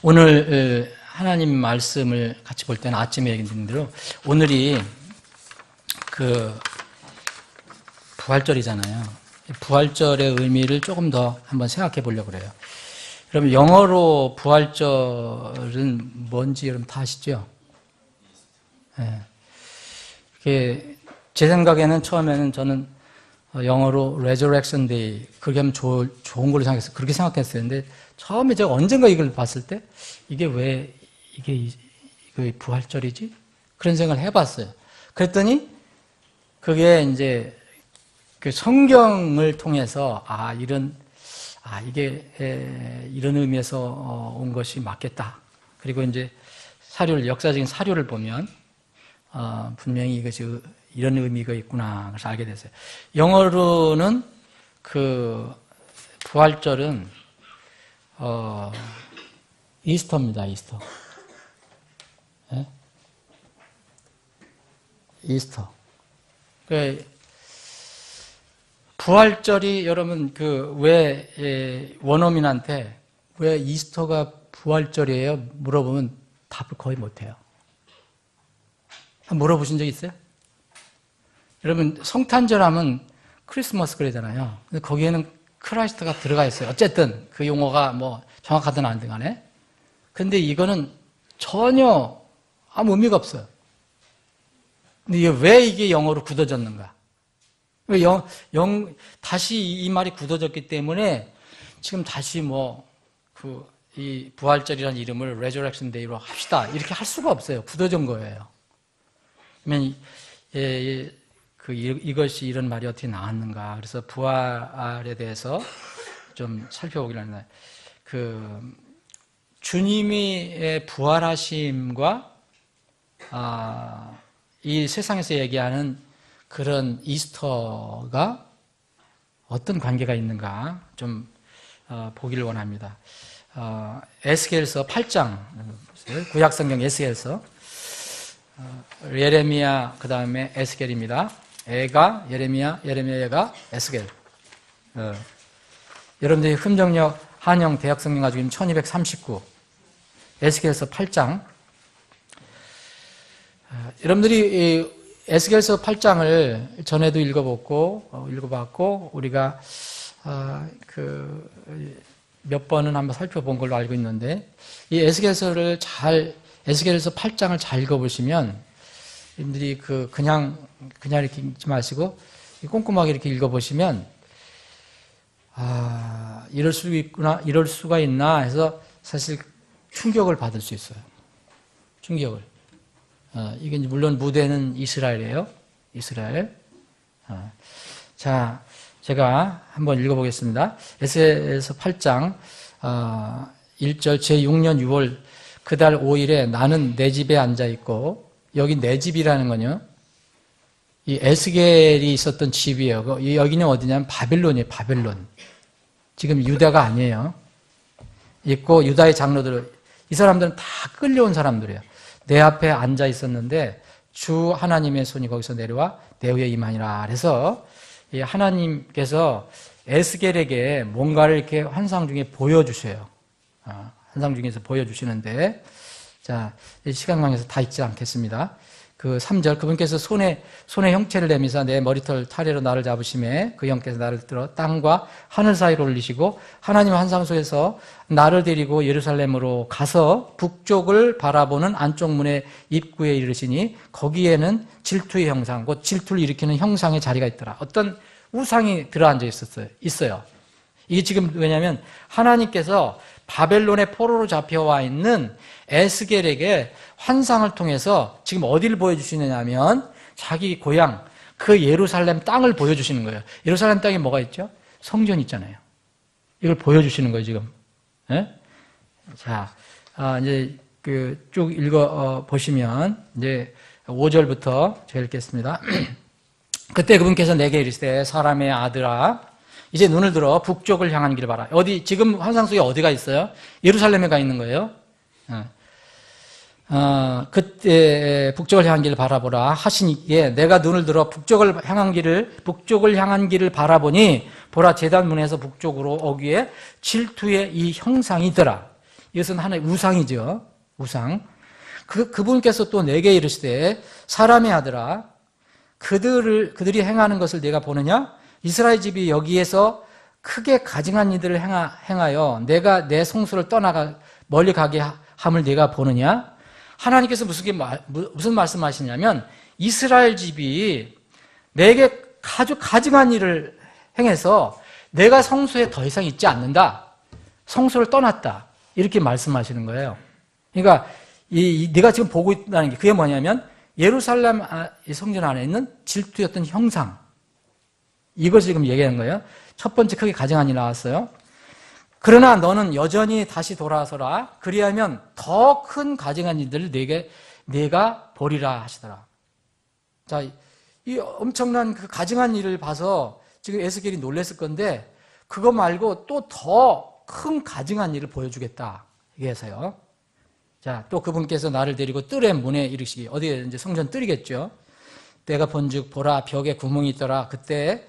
오늘 하나님 말씀을 같이 볼 때는 아침에 얘기드린 대로 오늘이 그 부활절이잖아요. 부활절의 의미를 조금 더 한번 생각해 보려고 그래요. 그럼 영어로 부활절은 뭔지 여러분 다 아시죠? 네. 제 생각에는 처음에는 저는 영어로 Resurrection Day 그렇게 하면 좋은 걸로 생각했어요. 그렇게 생각했어요. 근데 처음에 제가 언젠가 이걸 봤을 때 이게 왜 이게 부활절이지? 그런 생각을 해봤어요. 그랬더니 그게 이제 그 성경을 통해서 이게 이런 의미에서 온 것이 맞겠다. 그리고 이제 역사적인 사료를 보면 분명히 이것이 이런 의미가 있구나. 그래서 알게 됐어요. 영어로는 그 부활절은 이스터입니다. 이스터. 네? 이스터. 부활절이 여러분 왜 원어민한테 왜 이스터가 부활절이에요? 물어보면 답을 거의 못해요. 한번 물어보신 적 있어요? 여러분 성탄절 하면 크리스마스 그러잖아요. 근데 거기에는 크라이스트가 들어가 있어요. 어쨌든 그 용어가 뭐 정확하든 안 든 간에. 근데 이거는 전혀 아무 의미가 없어요. 근데 왜 이게 영어로 굳어졌는가? 다시 이 말이 굳어졌기 때문에 지금 다시 이 부활절이라는 이름을 Resurrection Day로 합시다. 이렇게 할 수가 없어요. 굳어진 거예요. 그러면 이것이 이런 말이 어떻게 나왔는가? 그래서 부활에 대해서 좀 살펴보기로 합니다. 주님의 부활하심과 이 세상에서 얘기하는 그런 이스터가 어떤 관계가 있는가 좀 보기를 원합니다. 에스겔서 8장, 구약성경 에스겔서, 예레미야 그 다음에 에스겔입니다. 애가 예레미야, 애가 에스겔. 여러분들이 흠정역 한영 대학성경 가지고 있는 1239 에스겔서 8장. 여러분들이 에스겔서 8장을 전에도 읽어봤고 우리가 몇 번은 한번 살펴본 걸로 알고 있는데 이 에스겔서 8장을 잘 읽어보시면 여러분들이 그냥 이렇게 읽지 마시고 꼼꼼하게 이렇게 읽어보시면 이럴 수가 있나 해서 사실 충격을 받을 수 있어요. 충격을. 이게 물론 무대는 이스라엘이에요. 이스라엘. 자, 제가 한번 읽어보겠습니다. 에스겔서 8장 1절 제6년 6월 그달 5일에 나는 내 집에 앉아있고, 여기 내 집이라는 건요, 이 에스겔이 있었던 집이에요. 여기는 어디냐면 바벨론이에요. 바벨론. 지금 유다가 아니에요. 있고 유다의 장로들, 이 사람들은 다 끌려온 사람들이에요. 내 앞에 앉아 있었는데 주 하나님의 손이 거기서 내려와 내 위에 임하니라. 그래서 이 하나님께서 에스겔에게 뭔가를 이렇게 환상 중에 보여주셔요. 환상 중에서 보여주시는데, 자, 시간 관계에서 다 읽지 않겠습니다. 3절, 그분께서 손에 형체를 내미사 내 머리털 타래로 나를 잡으심에 그 형께서 나를 들어 땅과 하늘 사이로 올리시고 하나님의 환상 속에서 나를 데리고 예루살렘으로 가서 북쪽을 바라보는 안쪽 문의 입구에 이르시니 거기에는 질투의 형상, 곧 질투를 일으키는 형상의 자리가 있더라. 어떤 우상이 들어앉아 있어요. 이게 지금 왜냐하면 하나님께서 바벨론의 포로로 잡혀와 있는 에스겔에게 환상을 통해서 지금 어디를 보여주시느냐 하면 자기 고향 그 예루살렘 땅을 보여주시는 거예요. 예루살렘 땅에 뭐가 있죠? 성전이 있잖아요. 이걸 보여주시는 거예요 지금. 네? 자, 이제 쭉 읽어 보시면 이제 5절부터 제가 읽겠습니다. 그때 그분께서 내게 이르시되 사람의 아들아 이제 눈을 들어 북쪽을 향한 길을 봐라. 지금 환상 속에 어디가 있어요? 예루살렘에 가 있는 거예요. 그때 북쪽을 향한 길을 바라보라 하시니에 내가 눈을 들어 북쪽을 향한 길을 바라보니 보라 제단 문에서 북쪽으로 오기에 질투의 이 형상이더라. 이것은 하나의 우상이죠. 우상. 그분께서 또 내게 이르시되 사람의 아들아 그들이 행하는 것을 내가 보느냐? 이스라엘 집이 여기에서 크게 가증한 이들을 행하여 내가 내 성소를 떠나가 멀리 가게 함을 내가 보느냐? 하나님께서 무슨 말씀하시냐면 이스라엘 집이 내게 아주 가증한 일을 행해서 내가 성소에 더 이상 있지 않는다. 성소를 떠났다. 이렇게 말씀하시는 거예요. 그러니까 내가 지금 보고 있다는 게 그게 뭐냐면 예루살렘 성전 안에 있는 질투였던 형상. 이것을 지금 얘기하는 거예요. 첫 번째 크게 가증한 일이 나왔어요. 그러나 너는 여전히 다시 돌아서라. 그리하면 더 큰 가증한 일들을 내가 보리라 하시더라. 자, 이 엄청난 그 가증한 일을 봐서 지금 에스겔이 놀랐을 건데 그거 말고 또 더 큰 가증한 일을 보여주겠다. 이게서요. 자, 또 그분께서 나를 데리고 뜰의 문에 이르시기. 어디에 이제 성전 뜰이겠죠. 내가 본즉 보라 벽에 구멍이 있더라. 그때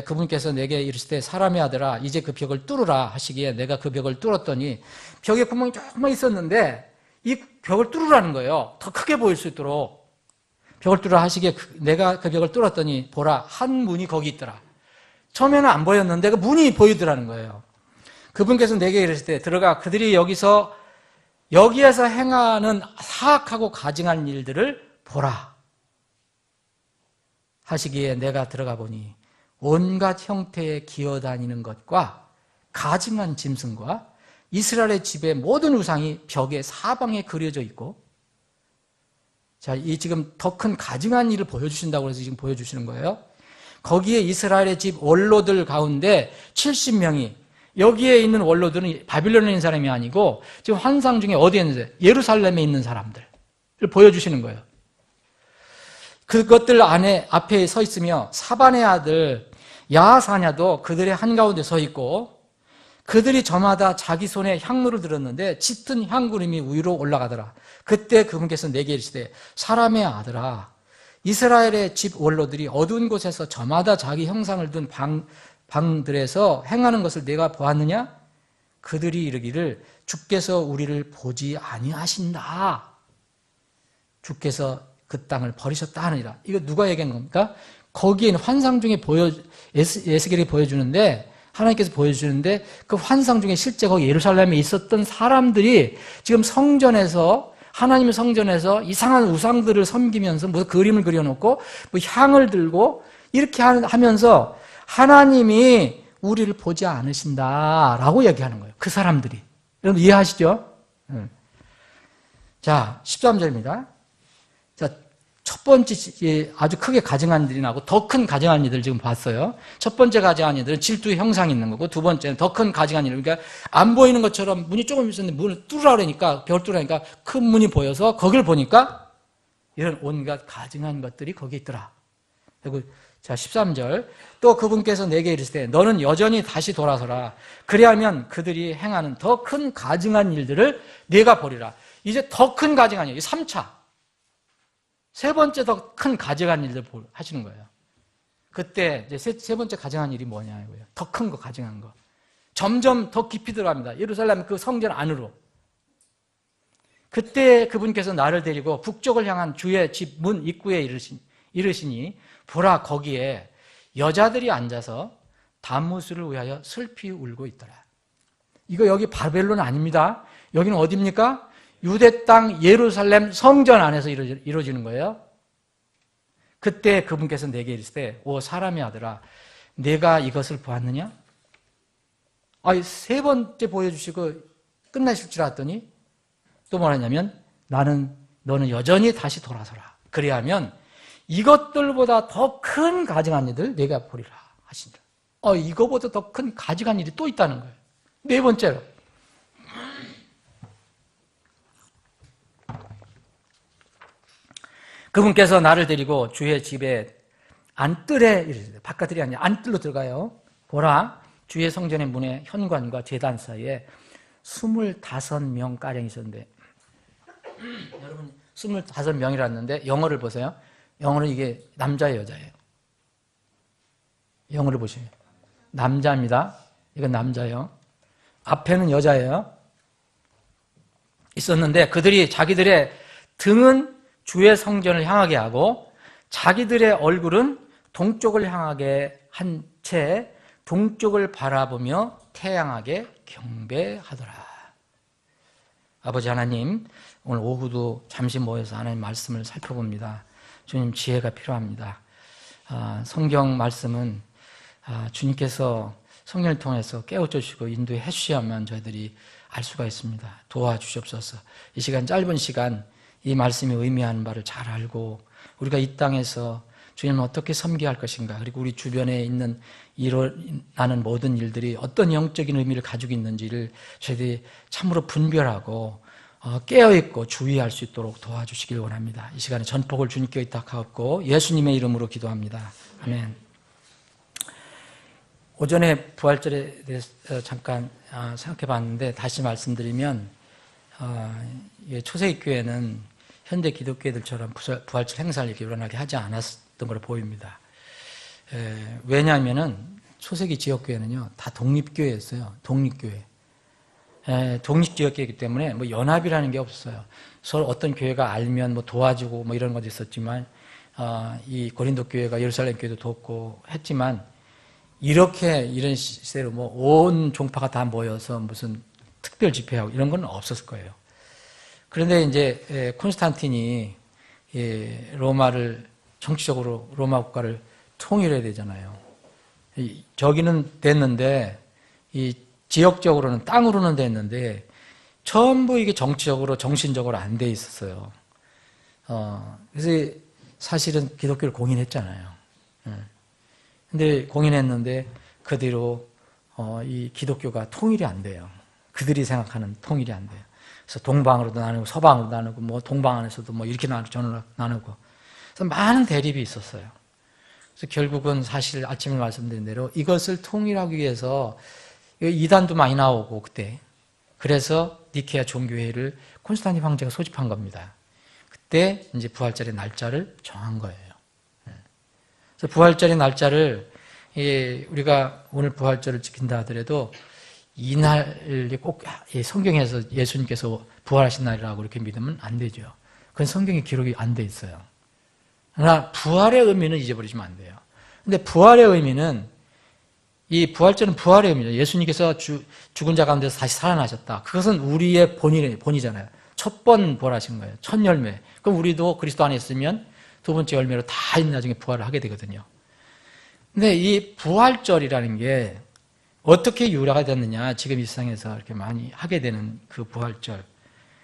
그분께서 내게 이르시되 사람의 아들아 이제 그 벽을 뚫으라 하시기에 내가 그 벽을 뚫었더니 벽에 구멍이 조금만 있었는데 이 벽을 뚫으라는 거예요. 더 크게 보일 수 있도록 벽을 뚫으라 하시기에 내가 그 벽을 뚫었더니 보라 한 문이 거기 있더라. 처음에는 안 보였는데 그 문이 보이더라는 거예요. 그분께서 내게 이르시되 들어가 그들이 여기에서 행하는 사악하고 가증한 일들을 보라 하시기에 내가 들어가 보니 온갖 형태의 기어다니는 것과 가증한 짐승과 이스라엘의 집의 모든 우상이 벽의 사방에 그려져 있고, 자, 이 지금 더 큰 가증한 일을 보여주신다고 해서 지금 보여주시는 거예요. 거기에 이스라엘의 집 원로들 가운데 70명이, 여기에 있는 원로들은 바빌론에 있는 사람이 아니고 지금 환상 중에 어디에 있는지 예루살렘에 있는 사람들을 보여주시는 거예요. 그것들 앞에 서 있으며 사반의 아들 야하사냐도 그들의 한가운데 서 있고 그들이 저마다 자기 손에 향로를 들었는데 짙은 향구름이 위로 올라가더라. 그때 그분께서 내게 이르시되 사람의 아들아 이스라엘의 집 원로들이 어두운 곳에서 저마다 자기 형상을 둔 방들에서 행하는 것을 내가 보았느냐? 그들이 이르기를 주께서 우리를 보지 아니하신다. 주께서 그 땅을 버리셨다 하느니라. 이거 누가 얘기한 겁니까? 거기에는 환상 중에 에스겔이 보여주는데 하나님께서 보여주는데 그 환상 중에 실제 거기 예루살렘에 있었던 사람들이 지금 성전에서 하나님의 성전에서 이상한 우상들을 섬기면서 무슨 그림을 그려놓고 뭐 향을 들고 이렇게 하면서 하나님이 우리를 보지 않으신다라고 얘기하는 거예요. 그 사람들이. 여러분 이해하시죠? 자, 13절입니다. 자, 첫 번째 아주 크게 가증한 일이 나고 더 큰 가증한 일을 지금 봤어요. 첫 번째 가증한 일은 질투의 형상이 있는 거고 두 번째는 더 큰 가증한 일. 그러니까 안 보이는 것처럼 문이 조금 있었는데 문을 뚫으라 그러니까 벽을 뚫으라니까 큰 문이 보여서 거기를 보니까 이런 온갖 가증한 것들이 거기 있더라. 그리고 자, 13절. 또 그분께서 내게 이르시되 너는 여전히 다시 돌아서라. 그리하면 그들이 행하는 더 큰 가증한 일들을 네가 보리라. 이제 더 큰 가증한 일, 3차. 세 번째 더 큰 가증한 일들 하시는 거예요. 그때 이제 세 번째 가증한 일이 뭐냐고요. 더 큰 거, 가증한 거. 점점 더 깊이 들어갑니다. 예루살렘 그 성전 안으로. 그때 그분께서 나를 데리고 북쪽을 향한 주의 집 문 입구에 이르시니 보라 거기에 여자들이 앉아서 단무술을 위하여 슬피 울고 있더라. 이거 여기 바벨론 아닙니다. 여기는 어디입니까? 유대 땅 예루살렘 성전 안에서 이루어지는 거예요. 그때 그분께서 내게 이르시되 오 사람의 아들아 내가 이것을 보았느냐? 세 번째 보여주시고 끝나실 줄 알았더니 또 뭐라냐면 너는 여전히 다시 돌아서라. 그리하면 이것들보다 더 큰 가증한 일들 내가 보리라 하신다. 이거보다 더 큰 가증한 일이 또 있다는 거예요. 네 번째로 그분께서 나를 데리고 주의 집에 안뜰에 이르시되 바깥들이 아니라 안뜰로 들어가요. 보라 주의 성전의 문에 현관과 제단 사이에 25명가량 있었는데 여러분 25명이라는데 영어를 보세요. 영어는 이게 남자예요, 여자예요? 영어를 보시면 남자입니다. 이건 남자예요. 앞에는 여자예요. 있었는데 그들이 자기들의 등은 주의 성전을 향하게 하고 자기들의 얼굴은 동쪽을 향하게 한 채 동쪽을 바라보며 태양하게 경배하더라. 아버지 하나님, 오늘 오후도 잠시 모여서 하나님 말씀을 살펴봅니다. 주님 지혜가 필요합니다. 성경 말씀은 주님께서 성령을 통해서 깨우쳐주시고 인도해 주셔야만 저희들이 알 수가 있습니다. 도와주시옵소서. 이 시간, 짧은 시간 이 말씀이 의미하는 바를 잘 알고 우리가 이 땅에서 주님을 어떻게 섬겨야 할 것인가, 그리고 우리 주변에 있는 일어나는 모든 일들이 어떤 영적인 의미를 가지고 있는지를 저희들이 참으로 분별하고 깨어있고 주의할 수 있도록 도와주시길 원합니다. 이 시간에 전폭을 주님께 의탁하옵고 예수님의 이름으로 기도합니다. 아멘. 오전에 부활절에 대해서 잠깐 생각해 봤는데 다시 말씀드리면 초세기 교회는 현대 기독교회들처럼 부활절 행사를 이렇게 일어나게 하지 않았던 걸로 보입니다. 왜냐하면은 초세기 지역교회는요 다 독립교회였어요. 독립교회. 독립지역이기 때문에 뭐 연합이라는 게 없어요. 서로 어떤 교회가 알면 뭐 도와주고 뭐 이런 것도 있었지만 이 고린도 교회가 예루살렘 교회도 돕고 했지만 이렇게 이런 시대로 뭐 온 종파가 다 모여서 무슨 특별 집회하고 이런 건 없었을 거예요. 그런데 이제 콘스탄틴이 로마를 정치적으로 로마 국가를 통일해야 되잖아요. 저기는 됐는데 이 지역적으로는 땅으로는 됐는데 전부 이게 정치적으로 정신적으로 안 돼 있었어요. 그래서 사실은 기독교를 공인했잖아요. 근데 공인했는데 그대로 이 기독교가 통일이 안 돼요. 그들이 생각하는 통일이 안 돼요. 그래서 동방으로도 나누고 서방으로 나누고 뭐 동방 안에서도 뭐 이렇게 나누고 그래서 많은 대립이 있었어요. 그래서 결국은 사실 아침에 말씀드린 대로 이것을 통일하기 위해서 이단도 많이 나오고 그때 그래서 니케아 종교회의를 콘스탄틴 황제가 소집한 겁니다. 그때 이제 부활절의 날짜를 정한 거예요. 그래서 부활절의 날짜를 우리가 오늘 부활절을 지킨다 하더라도 이날이 꼭 성경에서 예수님께서 부활하신 날이라고 이렇게 믿으면 안 되죠. 그건 성경에 기록이 안 돼 있어요. 그러나 부활의 의미는 잊어버리시면 안 돼요. 근데 부활의 의미는 이 부활절은 부활의 의미죠. 예수님께서 죽은 자 가운데서 다시 살아나셨다. 그것은 우리의 본이잖아요. 첫 번 부활하신 거예요. 첫 열매. 그럼 우리도 그리스도 안에 있으면 두 번째 열매로 다 나중에 부활을 하게 되거든요. 근데 이 부활절이라는 게 어떻게 유래가 됐느냐, 지금 이 세상에서 이렇게 많이 하게 되는 그 부활절.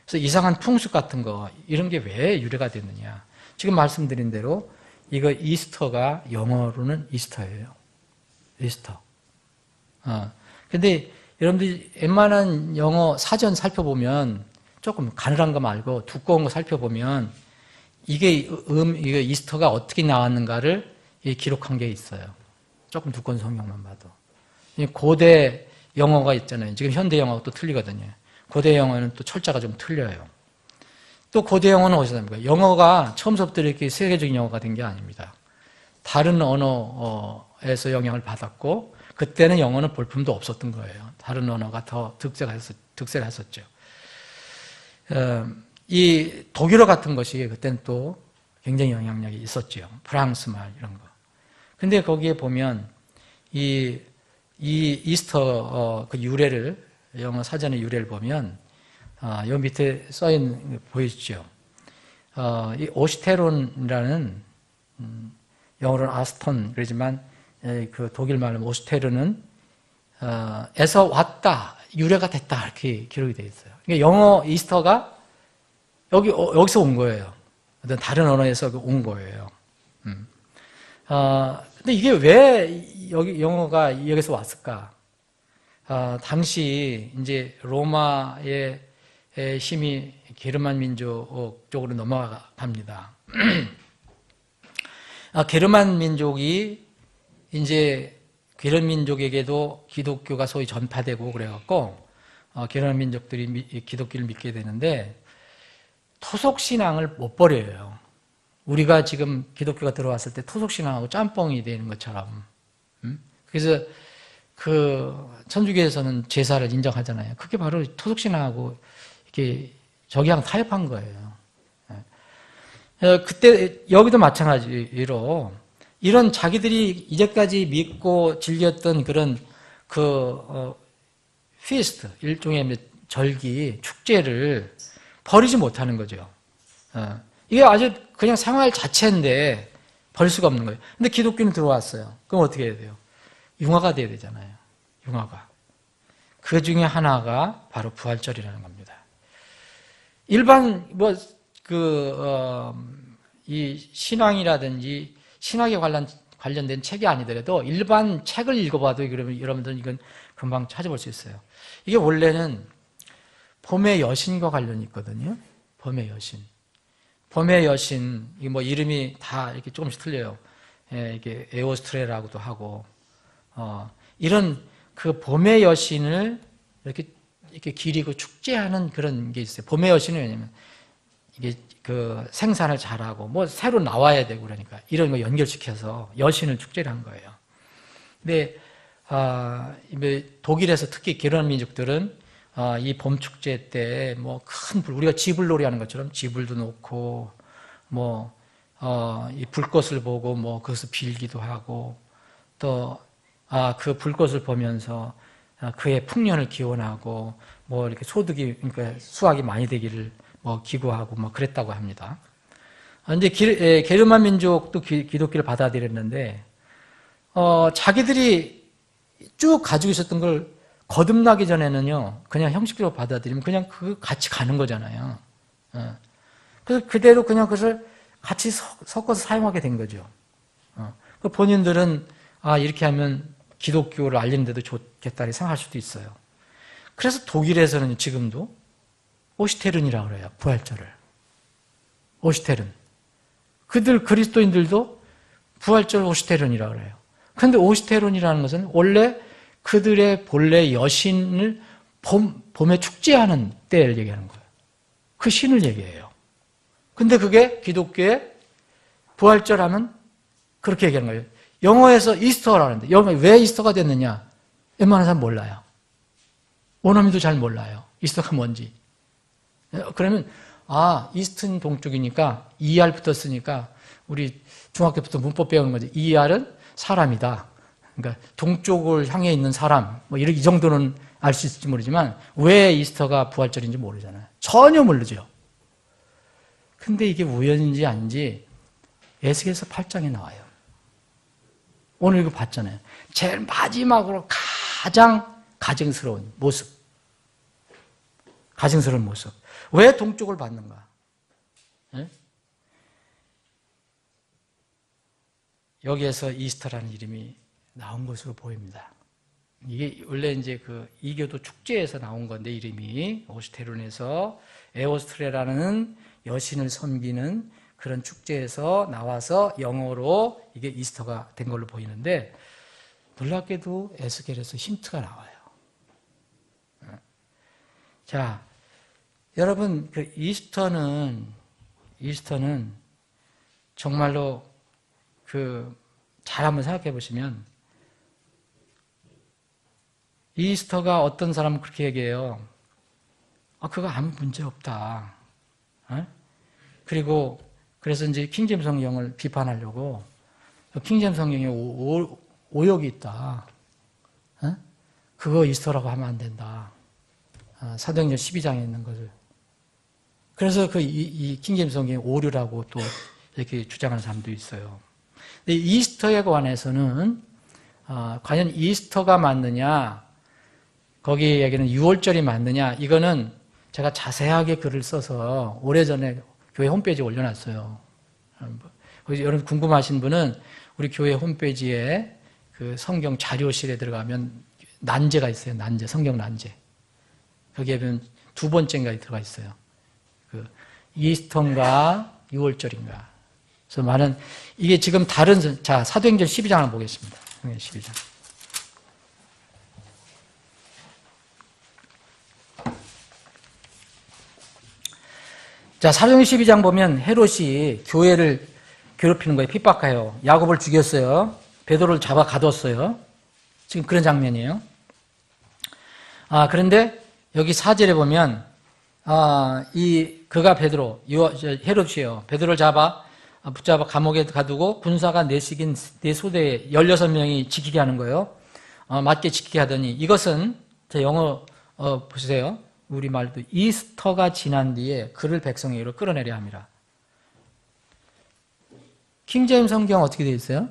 그래서 이상한 풍습 같은 거, 이런 게 왜 유래가 됐느냐. 지금 말씀드린 대로 이거 이스터가 영어로는 이스터예요. 이스터. 근데 여러분들이 웬만한 영어 사전 살펴보면 조금 가늘한 거 말고 두꺼운 거 살펴보면 이게 이스터가 어떻게 나왔는가를 기록한 게 있어요. 조금 두꺼운 성경만 봐도. 고대 영어가 있잖아요. 지금 현대 영어가 또 틀리거든요. 고대 영어는 또 철자가 좀 틀려요. 또 고대 영어는 어디서 납니까? 영어가 처음부터 이렇게 세계적인 영어가 된 게 아닙니다. 다른 언어에서 영향을 받았고 그때는 영어는 볼품도 없었던 거예요. 다른 언어가 더 득세를 했었죠. 이 독일어 같은 것이 그때는 또 굉장히 영향력이 있었죠. 프랑스 말 이런 거. 근데 거기에 보면 이 이스터 그 유래를, 영어 사전의 유래를 보면 요 밑에 써있는 거 보이시죠? 이 오스테론이라는 영어로는 아스톤 그러지만 그 독일 말로 오스테르는 에서 왔다, 유래가 됐다 이렇게 기록이 되어 있어요. 그러니까 영어 이스터가 여기서 온 거예요. 어떤 다른 언어에서 온 거예요. 근데 이게 왜 여기 영어가 여기서 왔을까? 당시 이제 로마의 힘이 게르만 민족 쪽으로 넘어갑니다. 게르만 민족이 이제 게르만 민족에게도 기독교가 소위 전파되고 그래갖고 게르만 민족들이 기독교를 믿게 되는데 토속 신앙을 못 버려요. 우리가 지금 기독교가 들어왔을 때 토속 신앙하고 짬뽕이 되는 것처럼. 그래서 그 천주교에서는 제사를 인정하잖아요. 그게 바로 토속 신앙하고 이렇게 적이랑 타협한 거예요. 그때 여기도 마찬가지로 이런 자기들이 이제까지 믿고 즐겼던 그런 피스트, 일종의 절기, 축제를 버리지 못하는 거죠. 이게 아주 그냥 생활 자체인데 버릴 수가 없는 거예요. 근데 기독교는 들어왔어요. 그럼 어떻게 해야 돼요? 융화가 돼야 되잖아요. 융화가. 그 중에 하나가 바로 부활절이라는 겁니다. 일반 이 신앙이라든지 신학에 관련된 책이 아니더라도 일반 책을 읽어봐도 그러면 여러분들은 이건 금방 찾아볼 수 있어요. 이게 원래는 봄의 여신과 관련이 있거든요. 봄의 여신. 봄의 여신, 이게 이름이 다 이렇게 조금씩 틀려요. 이게 에오스트레라고도 하고, 이런 그 봄의 여신을 이렇게 기리고 축제하는 그런 게 있어요. 봄의 여신은 왜냐면 이게 그 생산을 잘하고 새로 나와야 되고 그러니까 이런 거 연결시켜서 여신을 축제를 한 거예요. 근데 독일에서 특히 게르만 민족들은 이 봄 축제 때 큰 불, 우리가 지불놀이 하는 것처럼 지불도 놓고 이 불꽃을 보고 그것을 빌기도 하고 또 그 불꽃을 보면서 그의 풍년을 기원하고 이렇게 소득이 그러니까 수확이 많이 되기를 기구하고 그랬다고 합니다. 근데 게르만 민족도 기독교를 받아들였는데 자기들이 쭉 가지고 있었던 걸 거듭나기 전에는요 그냥 형식적으로 받아들이면 그냥 그 같이 가는 거잖아요. 그래서 그대로 그냥 그것을 같이 섞어서 사용하게 된 거죠. 본인들은 이렇게 하면 기독교를 알리는데도 좋겠다 생각할 수도 있어요. 그래서 독일에서는 지금도 오시테른이라고 그래요. 부활절을. 오시테른. 그리스도인들도 부활절 오시테른이라고 그래요. 그런데 오시테른이라는 것은 원래 그들의 본래 여신을 봄에 축제하는 때를 얘기하는 거예요. 그 신을 얘기해요. 근데 그게 기독교의 부활절 하면 그렇게 얘기하는 거예요. 영어에서 이스터라는데 왜 이스터가 됐느냐? 웬만한 사람 몰라요. 원어민도 잘 몰라요. 이스터가 뭔지. 그러면 이스트는 동쪽이니까 ER 붙었으니까 우리 중학교 부터 문법 배우는 거지. ER은 사람이다. 그러니까 동쪽을 향해 있는 사람 이 정도는 알 수 있을지 모르지만 왜 이스터가 부활절인지 모르잖아요. 전혀 모르죠. 근데 이게 우연인지 아닌지 에스겔서 8장에 나와요. 오늘 이거 봤잖아요. 제일 마지막으로 가장 가증스러운 모습. 가증스러운 모습. 왜 동쪽을 받는가? 네? 여기에서 이스터라는 이름이 나온 것으로 보입니다. 이게 원래 이제 이교도 축제에서 나온 건데 이름이 오스테룬에서 에오스트레라는 여신을 섬기는 그런 축제에서 나와서 영어로 이게 이스터가 된 걸로 보이는데 놀랍게도 에스겔에서 힌트가 나와요. 자, 여러분 이스터는 정말로 잘 한번 생각해 보시면 이스터가 어떤 사람은 그렇게 얘기해요. 그거 아무 문제 없다. 그리고 그래서 이제 킹제임스 성경을 비판하려고 킹제임스 성경에 오역이 있다. 그거 이스터라고 하면 안 된다. 사도행전 12장에 있는 것을. 그래서 이 킹제임스 성경에 오류라고 또 이렇게 주장하는 사람도 있어요. 근데 이스터에 관해서는 과연 이스터가 맞느냐, 거기 얘기는 6월절이 맞느냐, 이거는 제가 자세하게 글을 써서 오래전에 교회 홈페이지에 올려놨어요. 여러분 궁금하신 분은 우리 교회 홈페이지에 그 성경 자료실에 들어가면 난제가 있어요. 난제, 성경 난제. 거기에 보면 2번째인가 들어가 있어요. 이스터인가 6월절인가. 그래서 많은 이게 지금 사도행전 12장을 보겠습니다. 사도행전 12장. 자, 사도행전 12장 보면 헤롯이 교회를 괴롭히는 거예요. 핍박해요. 야곱을 죽였어요. 베드로를 잡아 가뒀어요. 지금 그런 장면이에요. 그런데 여기 4절에 보면 그가 베드로, 헤롯이에요. 베드로를 붙잡아 감옥에 가두고 군사가 네 소대에 16명이 지키게 하는 거예요. 맞게 지키게 하더니 이것은, 제 영어 보세요. 우리말도 이스터가 지난 뒤에 그를 백성에게로 끌어내려 함이라. 킹제임스 성경 어떻게 되어 있어요?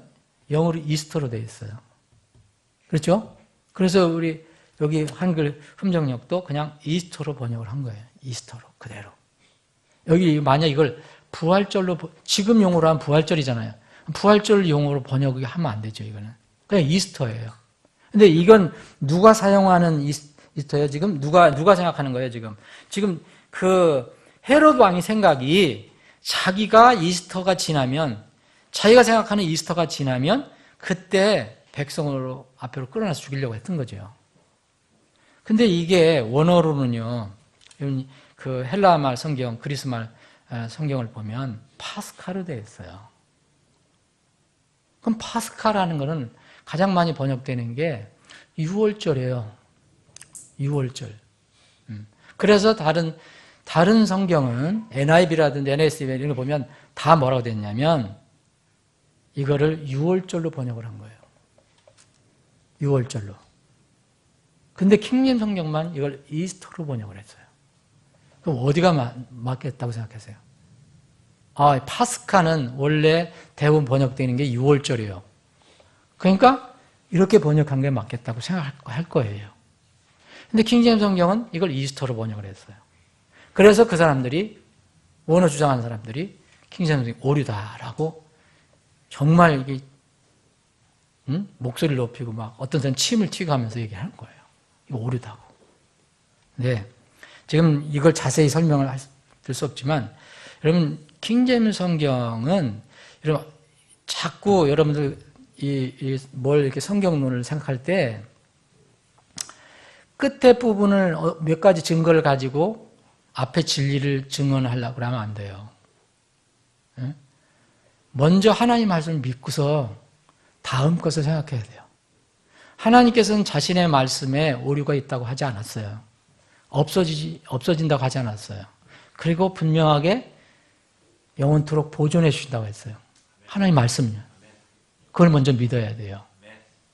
영어로 이스터로 되어 있어요. 그렇죠? 그래서 우리 여기 한글 흠정역도 그냥 이스터로 번역을 한 거예요. 이스터로 그대로. 여기 만약 이걸 부활절로, 지금 용어로 하면 부활절이잖아요. 부활절 용어로 번역을 하면 안 되죠. 이거는 그냥 이스터예요. 근데 이건 누가 사용하는 이스터예요? 지금 누가 생각하는 거예요? 지금 그 헤롯 왕의 생각이 자기가 생각하는 이스터가 지나면 그때 백성으로 앞으로 끌어나서 죽이려고 했던 거죠. 근데 이게 원어로는요, 그 헬라말 성경, 그리스말 성경을 보면 파스카로 되어 있어요. 그럼 파스카라는 거는 가장 많이 번역되는 게 유월절이에요. 유월절. 그래서 다른 성경은 NIV라든지 NASB 이런 거 보면 다 뭐라고 됐냐면 이거를 유월절로 번역을 한 거예요. 유월절로. 근데 킹제임스 성경만 이걸 이스터로 번역을 했어요. 그럼 어디가 맞겠다고 생각하세요? 파스카는 원래 대부분 번역되는 게 유월절이에요. 그러니까 이렇게 번역한 게 맞겠다고 생각할 거예요. 근데 킹제임스 성경은 이걸 이스터로 번역을 했어요. 그래서 그 사람들이, 원어 주장하는 사람들이 킹제임스 성경이 오류다라고 정말 이게 목소리를 높이고 막 어떤 사람은 침을 튀고 하면서 얘기하는 거예요. 이거 오류다고. 네. 지금 이걸 자세히 설명을 할 수 없지만, 여러분, 킹제임스 성경은, 여러분, 자꾸 여러분들 뭘 이렇게 성경론을 생각할 때, 끝에 부분을 몇 가지 증거를 가지고 앞에 진리를 증언하려고 하면 안 돼요. 먼저 하나님 말씀을 믿고서 다음 것을 생각해야 돼요. 하나님께서는 자신의 말씀에 오류가 있다고 하지 않았어요. 없어진다고 하지 않았어요. 그리고 분명하게 영원토록 보존해 주신다고 했어요. 하나님 말씀요. 그걸 먼저 믿어야 돼요.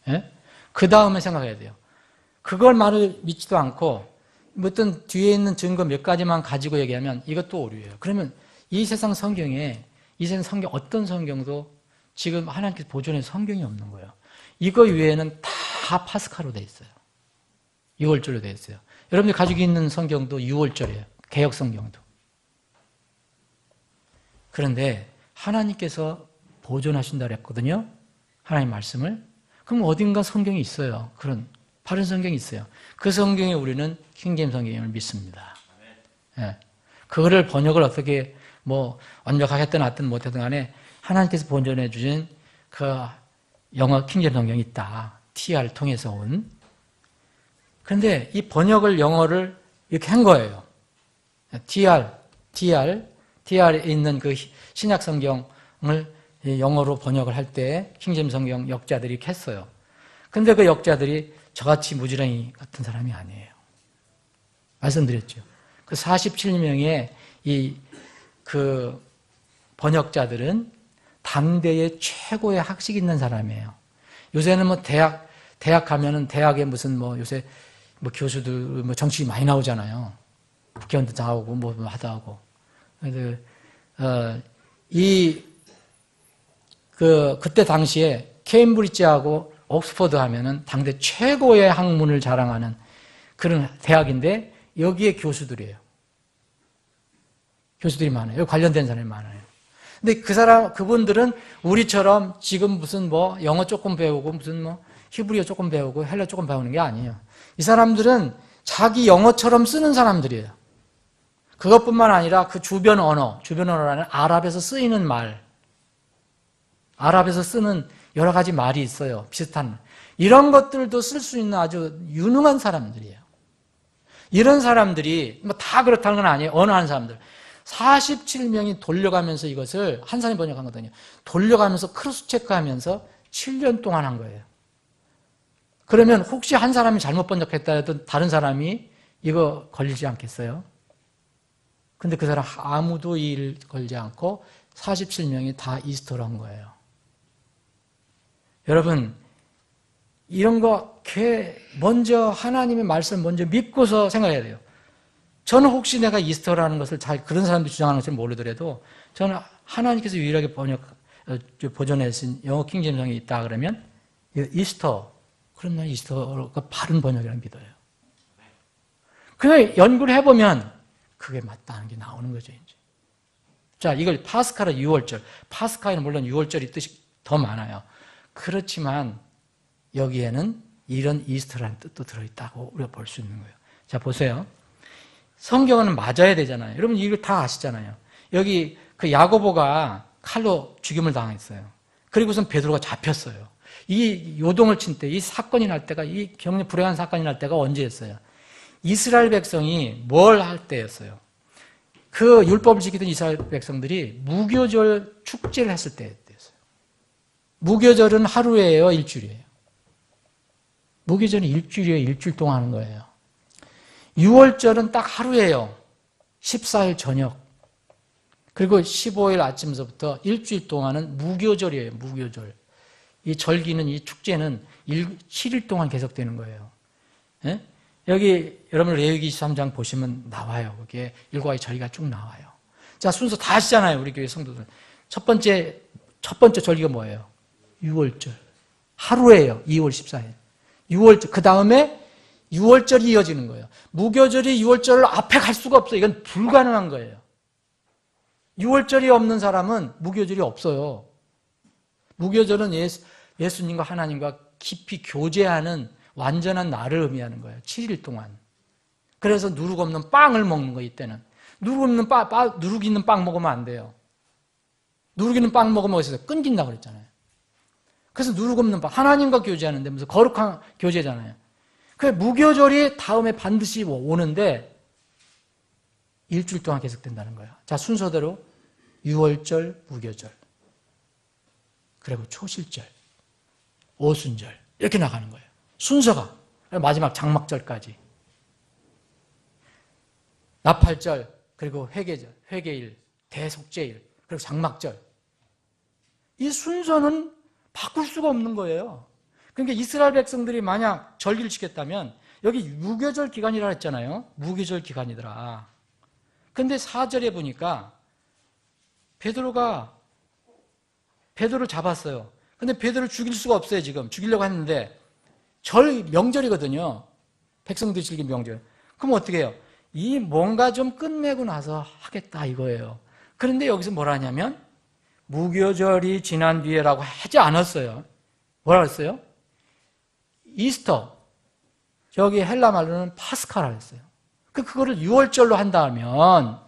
예? 그 다음에 생각해야 돼요. 그걸 말을 믿지도 않고 어떤 뒤에 있는 증거 몇 가지만 가지고 얘기하면 이것도 오류예요. 그러면 이 세상 성경에, 어떤 성경도 지금 하나님께서 보존해 성경이 없는 거예요. 이거 외에는 다 파스카로 되어 있어요. 6월절로 되어 있어요. 여러분들 가지고 있는 성경도 6월절이에요. 개역 성경도. 그런데 하나님께서 보존하신다 그랬거든요. 하나님 말씀을. 그럼 어딘가 성경이 있어요. 그런 바른 성경이 있어요. 그 성경에 우리는 킹제임스 성경을 믿습니다. 예. 그거를 번역을 어떻게 완벽하게 했든 하든 못했든 간에 하나님께서 보존해 주신 그 영어 킹제임스 성경이 있다. TR 통해서 온. 그런데 이 번역을 영어를 이렇게 한 거예요. TR에 있는 그 신약 성경을 영어로 번역을 할 때 킹제임스 성경 역자들이 이렇게 했어요. 근데 그 역자들이 저같이 무지랭이 같은 사람이 아니에요. 말씀드렸죠. 그 47명의 그 번역자들은 당대의 최고의 학식 있는 사람이에요. 요새는 대학 가면은 대학에 무슨 요새 교수들 정치 많이 나오잖아요. 국회의원도 나오고 하다 하고. 그때 당시에 케임브리지하고 옥스퍼드 하면은 당대 최고의 학문을 자랑하는 그런 대학인데 여기에 교수들이에요. 교수들이 많아요. 여기 관련된 사람이 많아요. 근데 그분들은 우리처럼 지금 무슨 영어 조금 배우고 무슨 히브리어 조금 배우고 헬라 조금 배우는 게 아니에요. 이 사람들은 자기 영어처럼 쓰는 사람들이에요. 그것뿐만 아니라 그 주변 언어라는 아랍에서 쓰이는 말, 아랍에서 쓰는 여러 가지 말이 있어요. 비슷한. 이런 것들도 쓸 수 있는 아주 유능한 사람들이에요. 이런 사람들이 다 그렇다는 건 아니에요. 어느 한 사람들. 47명이 돌려가면서 이것을 한 사람이 번역한 거거든요. 돌려가면서 크로스 체크하면서 7년 동안 한 거예요. 그러면 혹시 한 사람이 잘못 번역했다 해도 다른 사람이 이거 걸리지 않겠어요? 근데 그 사람 아무도 일 걸지 않고 47명이 다 이스터로 한 거예요. 여러분, 이런 거 먼저 하나님의 말씀을 먼저 믿고서 생각해야 돼요. 저는 혹시 내가 이스터라는 것을 잘 그런 사람들이 주장하는 것을 모르더라도 저는 하나님께서 유일하게 보존해주신 영어 킹제임성이 있다 그러면 이스터, 그럼 난 이스터가 바른 번역이라고 믿어요. 그냥 연구를 해보면 그게 맞다는 게 나오는 거죠, 이제. 자, 이걸 파스카라 6월절. 파스카에는 물론 6월절이 뜻이 더 많아요. 그렇지만 여기에는 이런 이스터라는 뜻도 들어있다고 우리가 볼 수 있는 거예요. 자, 보세요. 성경은 맞아야 되잖아요. 여러분 이거 다 아시잖아요. 여기 그 야고보가 칼로 죽임을 당했어요. 그리고선 베드로가 잡혔어요. 이 요동을 친 때, 이 사건이 날 때가, 이 경력 불행한 사건이 날 때가 언제였어요? 이스라엘 백성이 뭘 할 때였어요? 그 율법을 지키던 이스라엘 백성들이 무교절 축제를 했을 때였어요. 무교절은 하루예요, 일주일이에요? 무교절은 일주일이에요, 일주일 동안 하는 거예요. 6월절은 딱 하루예요. 14일 저녁. 그리고 15일 아침서부터 일주일 동안은 무교절이에요, 무교절. 이 절기는, 이 축제는 7일 동안 계속되는 거예요. 예? 여기 여러분 레위기 23장 보시면 나와요. 거기에 일과의 절기가 쭉 나와요. 자, 순서 다 아시잖아요, 우리 교회 성도들. 첫 번째 절기가 뭐예요? 6월절. 하루예요, 2월 14일. 6월절. 그 다음에 6월절이 이어지는 거예요. 무교절이 6월절 앞에 갈 수가 없어요. 이건 불가능한 거예요. 6월절이 없는 사람은 무교절이 없어요. 무교절은 예수님과 하나님과 깊이 교제하는 완전한 날을 의미하는 거예요. 7일 동안. 그래서 누룩 없는 빵을 먹는 거예요, 이때는. 누룩 있는 빵 먹으면 안 돼요. 누룩 있는 빵 먹으면 어디서 끊긴다고 그랬잖아요. 그래서 누룩 없는 빵. 하나님과 교제하는데 무슨 거룩한 교제잖아요. 그 무교절이 다음에 반드시 오는데 일주일 동안 계속된다는 거예요. 자, 순서대로 6월절, 무교절, 그리고 초실절, 오순절 이렇게 나가는 거예요. 순서가 마지막 장막절까지. 나팔절, 그리고 회개절, 회개일, 대속죄일, 그리고 장막절. 이 순서는 바꿀 수가 없는 거예요. 그러니까 이스라엘 백성들이 만약 절기를 지켰다면 여기 무교절 기간이라 했잖아요. 무교절 기간이더라. 근데 4절에 보니까 베드로를 잡았어요. 근데 베드로를 죽일 수가 없어요, 지금. 죽이려고 했는데 명절이거든요. 백성들이 즐긴 명절. 그럼 어떻게 해요? 이 뭔가 좀 끝내고 나서 하겠다 이거예요. 그런데 여기서 뭐라 하냐면 무교절이 지난 뒤에라고 하지 않았어요. 뭐라 했어요? 이스터. 저기 헬라 말로는 파스카라 했어요. 그거를 6월절로 한다면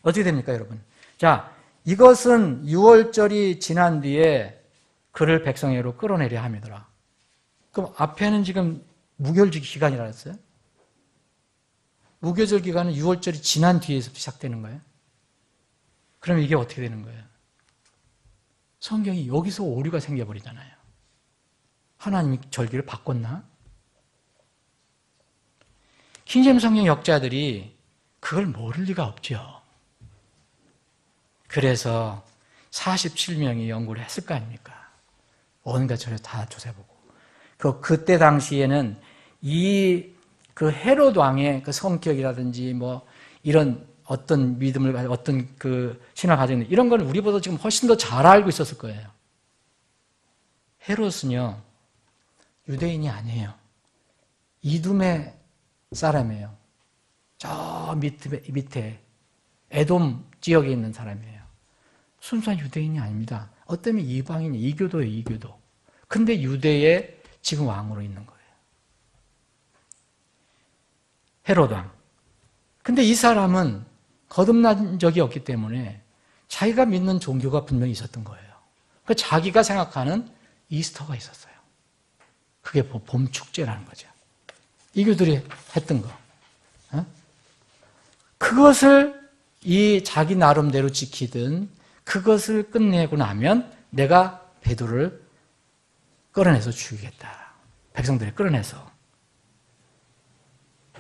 어떻게 됩니까, 여러분? 자, 이것은 6월절이 지난 뒤에 그를 백성에게로 끌어내려 함이더라. 그럼 앞에는 지금 무교절 기간이라 했어요? 무교절 기간은 6월절이 지난 뒤에서 시작되는 거예요? 그럼 이게 어떻게 되는 거예요? 성경이 여기서 오류가 생겨버리잖아요. 하나님이 절기를 바꿨나? 킹제임스 성경 역자들이 그걸 모를 리가 없죠. 그래서 47명이 연구를 했을 거 아닙니까? 온갖 저를 다 조사해보고. 그때 당시에는 그 헤롯 왕의 그 성격이라든지 뭐 이런 어떤 믿음을, 어떤 그 신앙을 가지고 있는 이런 걸 우리보다 지금 훨씬 더 잘 알고 있었을 거예요. 헤롯은요, 유대인이 아니에요. 이둠의 사람이에요. 저 밑에 에돔 지역에 있는 사람이에요. 순수한 유대인이 아닙니다. 어쩌면 이방인이 이교도예요, 이교도. 근데 유대의 지금 왕으로 있는 거예요. 헤롯 왕. 근데 이 사람은 거듭난 적이 없기 때문에 자기가 믿는 종교가 분명히 있었던 거예요. 그 자기가 생각하는 이스터가 있었어요. 그게 봄 축제라는 거죠. 이교들이 했던 거. 그것을 이 자기 나름대로 지키든 그것을 끝내고 나면 내가 베드로를 끌어내서 죽이겠다. 백성들이 끌어내서.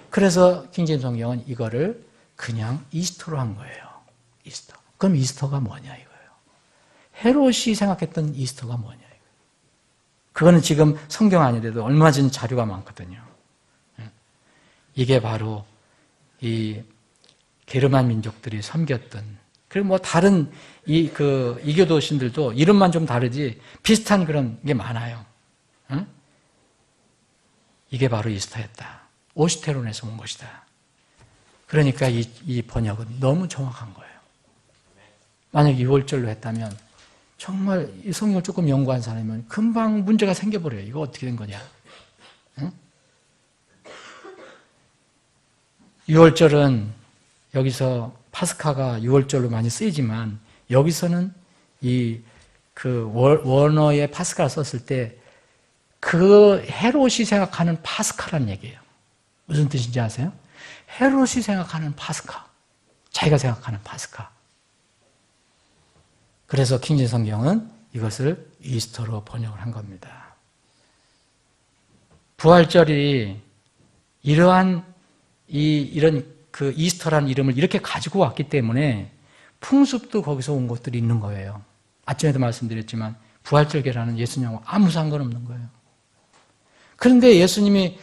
그래서 킹제임스 성경은 이거를 그냥 이스터로 한 거예요. 이스터. 그럼 이스터가 뭐냐 이거예요. 헤롯이 생각했던 이스터가 뭐냐 이거예요. 그거는 지금 성경 아니래도 얼마 전 자료가 많거든요. 이게 바로 이 게르만 민족들이 섬겼던, 그리고 뭐 다른 이교도 신들도 이름만 좀 다르지 비슷한 그런 게 많아요. 응? 이게 바로 이스터였다. 오시테론에서 온 것이다. 그러니까 이 번역은 너무 정확한 거예요. 만약 6월절로 했다면 정말 이 성경을 조금 연구한 사람이면 금방 문제가 생겨버려요. 이거 어떻게 된 거냐. 응? 6월절은 여기서 파스카가 6월절로 많이 쓰이지만 여기서는 원어의 파스카를 썼을 때 그 헤롯이 생각하는 파스카라는 얘기예요. 무슨 뜻인지 아세요? 헤롯이 생각하는 파스카. 자기가 생각하는 파스카. 그래서 킹제임스 성경은 이것을 이스터로 번역을 한 겁니다. 부활절이 이러한 이런 그 이스터라는 이름을 이렇게 가지고 왔기 때문에 풍습도 거기서 온 것들이 있는 거예요. 아침에도 말씀드렸지만 부활절 계란은 예수님하고 아무 상관없는 거예요. 그런데 예수님이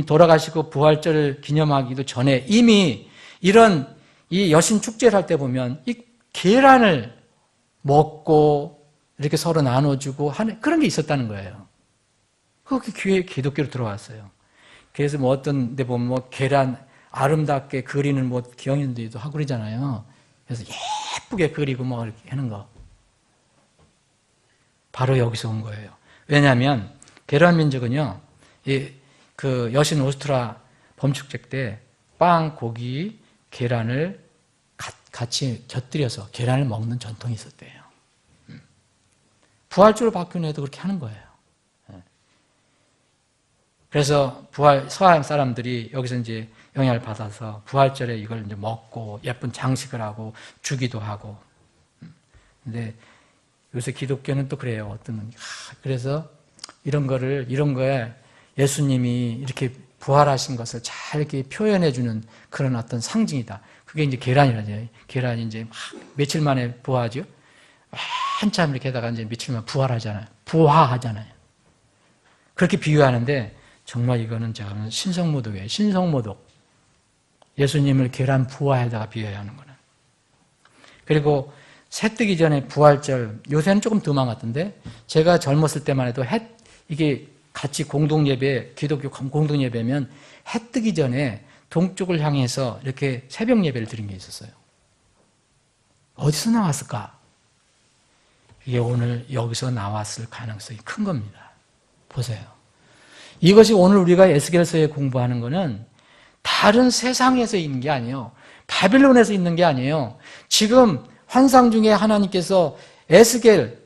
돌아가시고 부활절을 기념하기도 전에 이미 이런 이 여신 축제를 할 때 보면 이 계란을 먹고 이렇게 서로 나눠주고 하는 그런 게 있었다는 거예요. 그렇게 기독교로 들어왔어요. 그래서 뭐 어떤 데 보면 뭐 계란 아름답게 그리는 뭐 경연들도 하고 그러잖아요. 그래서 예쁘게 그리고 뭐 이렇게 하는 거. 바로 여기서 온 거예요. 왜냐하면 게르만 민족은요, 그 여신 오스트라 범축제 때 빵, 고기, 계란을 같이 곁들여서 계란을 먹는 전통이 있었대요. 부활주로 바뀐 애도 그렇게 하는 거예요. 그래서 서양 사람들이 여기서 이제 영향을 받아서 부활절에 이걸 이제 먹고 예쁜 장식을 하고 주기도 하고. 근데 요새 기독교는 또 그래요. 그래서 이런 거에 예수님이 이렇게 부활하신 것을 잘 이렇게 표현해주는 그런 어떤 상징이다. 그게 이제 계란이라죠. 계란이 이제 막 며칠 만에 부화하죠. 한참 이렇게 하다가 이제 며칠 만에 부화하잖아요. 그렇게 비유하는데 정말 이거는 제가 신성모독이에요. 신성모독. 예수님을 계란 부화에다가 비유하는 거는. 그리고 새 뜨기 전에 부활절, 요새는 조금 더 많았던데 제가 젊었을 때만 해도 이게 같이 공동예배, 기독교 공동예배면 해 뜨기 전에 동쪽을 향해서 이렇게 새벽 예배를 드린 게 있었어요. 어디서 나왔을까? 이게 오늘 여기서 나왔을 가능성이 큰 겁니다. 보세요. 이것이 오늘 우리가 에스겔서에 공부하는 거는 다른 세상에서 있는 게 아니에요. 바빌론에서 있는 게 아니에요. 지금 환상 중에 하나님께서 에스겔,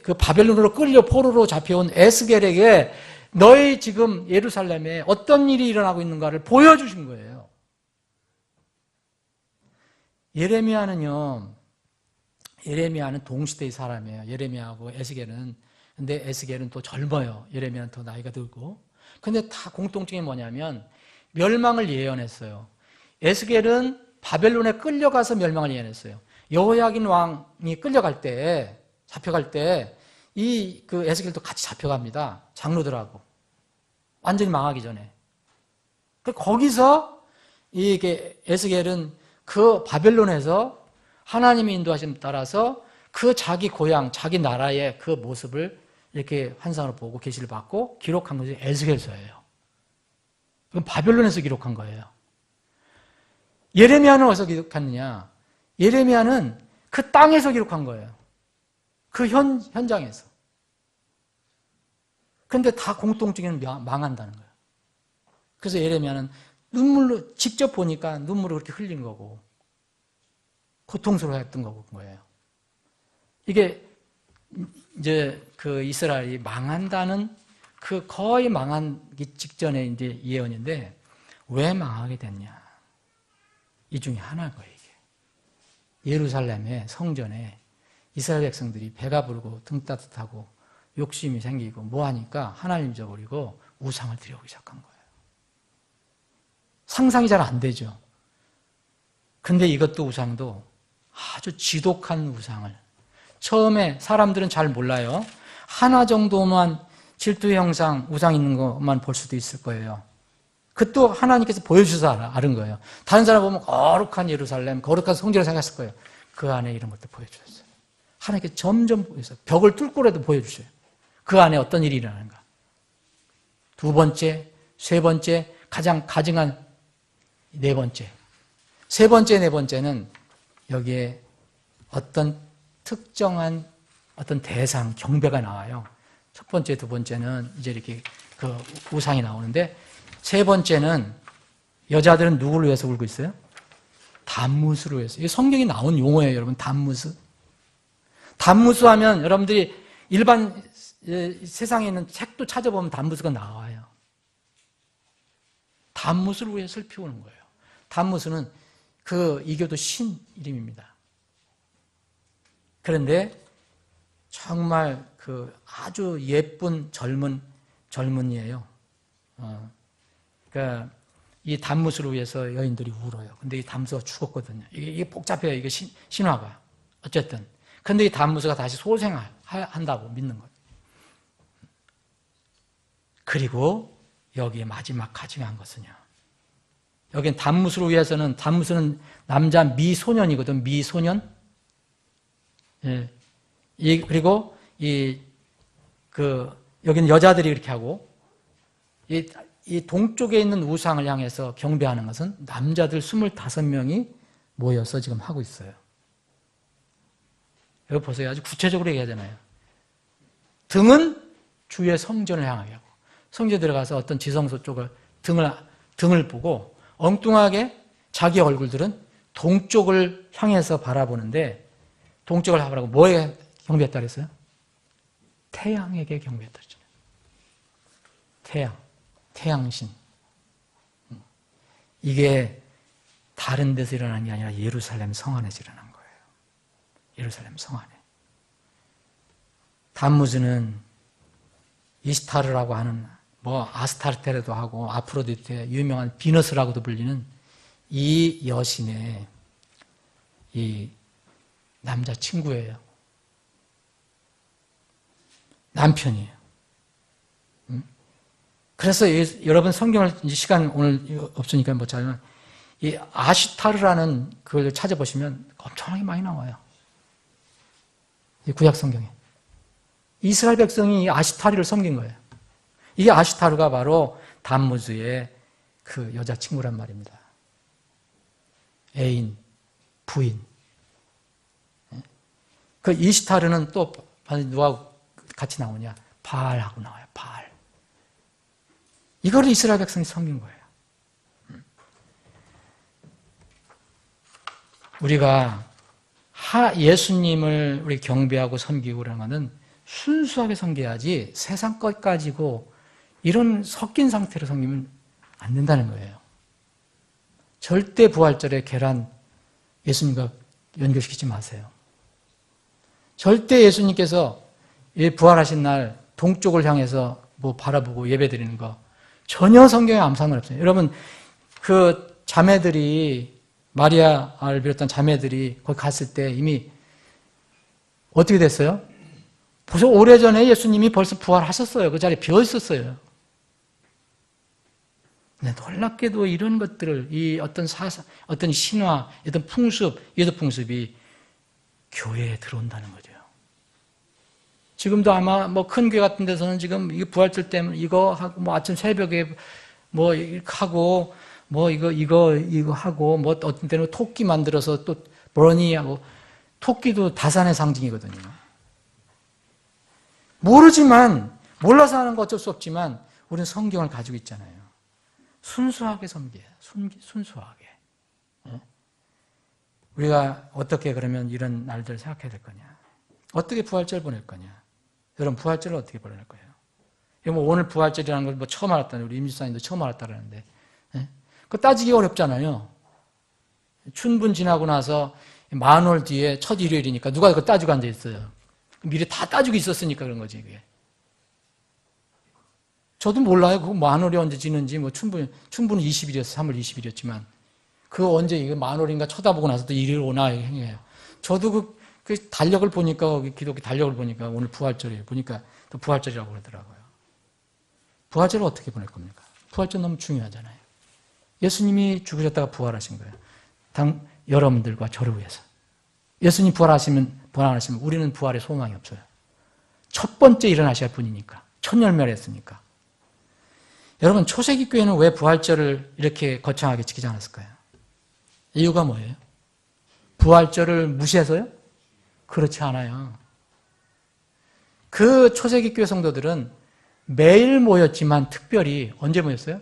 그 바벨론으로 끌려 포로로 잡혀온 에스겔에게 너희 지금 예루살렘에 어떤 일이 일어나고 있는가를 보여주신 거예요. 예레미야는 동시대의 사람이에요. 예레미야하고 에스겔은. 근데 에스겔은 또 젊어요. 예레미야는 더 나이가 들고. 근데 다 공통점이 뭐냐면 멸망을 예언했어요. 에스겔은 바벨론에 끌려가서 멸망을 예언했어요. 여호야긴 왕이 잡혀갈 때 그 에스겔도 같이 잡혀갑니다. 장로들하고. 완전히 망하기 전에. 거기서 이게 에스겔은 그 바벨론에서 하나님의 인도하심에 따라서 그 자기 고향, 자기 나라의 그 모습을 이렇게 환상으로 보고 계시를 받고 기록한 것이 에스겔서예요. 그건 바벨론에서 기록한 거예요. 예레미야는 어디서 기록했느냐? 예레미야는 그 땅에서 기록한 거예요. 그 현장에서. 그런데 다 공통적인 망한다는 거예요. 그래서 예레미야는 눈물로 직접 보니까 눈물을 그렇게 흘린 거고 고통스러워했던 거예요. 이게 이제 그 이스라엘이 망한다는 그 거의 망하기 직전에 이제 예언인데 왜 망하게 됐냐? 이 중에 하나인 거예요, 이게. 예루살렘의 성전에 이스라엘 백성들이 배가 부르고 등 따뜻하고 욕심이 생기고 뭐 하니까 하나님 잊어버리고 우상을 드려오기 시작한 거예요. 상상이 잘 안 되죠. 근데 이것도 우상도 아주 지독한 우상을, 처음에 사람들은 잘 몰라요. 하나 정도만 질투의 형상, 우상 있는 것만 볼 수도 있을 거예요. 그것도 하나님께서 보여주셔서 아는 거예요. 다른 사람 보면 거룩한 예루살렘, 거룩한 성전을 생각했을 거예요. 그 안에 이런 것도 보여주셨어요. 하나님께 점점 보여서 벽을 뚫고라도 보여주셔요. 그 안에 어떤 일이 일어나는가. 두 번째, 세 번째, 가장 가증한 네 번째. 세 번째, 네 번째는 여기에 어떤 특정한 어떤 대상, 경배가 나와요. 첫 번째, 두 번째는 이제 이렇게 그 우상이 나오는데, 세 번째는 여자들은 누구를 위해서 울고 있어요? 단무스를 위해서. 이게 성경에 나온 용어예요, 여러분. 단무스. 단무스 하면 여러분들이 일반 세상에 있는 책도 찾아보면 단무스가 나와요. 단무스를 위해 슬피 우는 거예요. 단무스는 그 이교도 신 이름입니다. 그런데 정말 그 아주 예쁜 젊은이에요. 그러니까 이 단무스를 위해서 여인들이 울어요. 근데 이 단무스가 죽었거든요. 이게 복잡해요. 이게 신화가. 어쨌든. 근데 이 단무스가 다시 소생한다고 믿는 거예요. 그리고 여기에 마지막 가증한 것은요. 여긴 단무스를 위해서는, 단무스는 남자 미소년이거든, 미소년. 예. 그리고 여기는 여자들이 이렇게 하고, 이 동쪽에 있는 우상을 향해서 경배하는 것은 남자들 25명이 모여서 지금 하고 있어요. 여기 보세요. 아주 구체적으로 얘기하잖아요. 등은 주의 성전을 향하게 하고, 성전에 들어가서 어떤 지성소 쪽을 등을 보고 엉뚱하게 자기 얼굴들은 동쪽을 향해서 바라보는데, 동쪽을 바라보고 뭐에 경배했다 그랬어요? 태양에게 경배했다 그랬잖아요. 태양신. 이게 다른 데서 일어난 게 아니라 예루살렘 성 안에서 일어난 거예요. 예루살렘 성 안에. 단무즈는 이스타르라고 하는, 아스타르테라도 하고 아프로디테, 유명한 비너스라고도 불리는 이 여신의 이 남자친구예요. 남편이에요. 그래서 여러분 성경을, 시간 오늘 없으니까 못 찾으면, 이 아시타르라는 그걸 찾아보시면 엄청나게 많이 나와요. 이 구약 성경에. 이스라엘 백성이 아시타르를 섬긴 거예요. 이 아시타르가 바로 단무즈의 그 여자친구란 말입니다. 애인, 부인. 그 이시타르는 또 누가 같이 나오냐? 바알하고 나와요. 바알. 이거를 이스라엘 백성이 섬긴 거예요. 우리가 예수님을 우리 경배하고 섬기고 그러는 것은 순수하게 섬겨야지, 세상 것 가지고 이런 섞인 상태로 섬기면 안 된다는 거예요. 절대 부활절에 계란 예수님과 연결시키지 마세요. 절대 예수님께서 부활하신 날 동쪽을 향해서 바라보고 예배드리는 거 전혀 성경에 아무 상관없어요. 여러분, 그 자매들이, 마리아를 비롯한 자매들이 거기 갔을 때 이미 어떻게 됐어요? 벌써 오래전에 예수님이 벌써 부활하셨어요. 그 자리에 비어 있었어요. 근데 놀랍게도 이런 것들을, 이 어떤 어떤 신화, 어떤 풍습, 예도 풍습이 교회에 들어온다는 거죠. 지금도 아마 큰 교회 같은 데서는 지금 이 부활절 때문에 이거 하고, 아침 새벽에 이렇게 하고, 이거 하고, 어떤 때는 토끼 만들어서 또 버니하고, 토끼도 다산의 상징이거든요. 몰라서 하는 거 어쩔 수 없지만, 우리는 성경을 가지고 있잖아요. 순수하게 섬겨요. 순수하게. 우리가 어떻게 그러면 이런 날들을 생각해야 될 거냐? 어떻게 부활절 보낼 거냐? 여러분, 부활절을 어떻게 보낼 거예요? 오늘 부활절이라는 걸 처음 알았다는, 우리 임지사님도 처음 알았다 그러는데, 그거 따지기 어렵잖아요. 춘분 지나고 나서 만월 뒤에 첫 일요일이니까 누가 그거 따지고 앉아 있어요? 미리 다 따지고 있었으니까 그런 거지, 그게. 저도 몰라요. 그 만월이 언제 지는지, 춘분은 20일이었어요. 3월 20일이었지만. 그 언제 이거 만월인가 쳐다보고 나서도 이리로 오나 행해요. 저도 그 달력을 보니까 기독교 달력을 보니까 오늘 부활절이에요. 보니까 또 부활절이라고 그러더라고요. 부활절을 어떻게 보낼 겁니까? 부활절 너무 중요하잖아요. 예수님이 죽으셨다가 부활하신 거예요. 여러분들과 저를 위해서. 예수님 부활하시면 우리는 부활의 소망이 없어요. 첫 번째 일어나셔야 할 분이니까. 천열멸했으니까. 여러분, 초세기 교회는 왜 부활절을 이렇게 거창하게 지키지 않았을까요? 이유가 뭐예요? 부활절을 무시해서요? 그렇지 않아요. 그 초세기 교회 성도들은 매일 모였지만 특별히 언제 모였어요?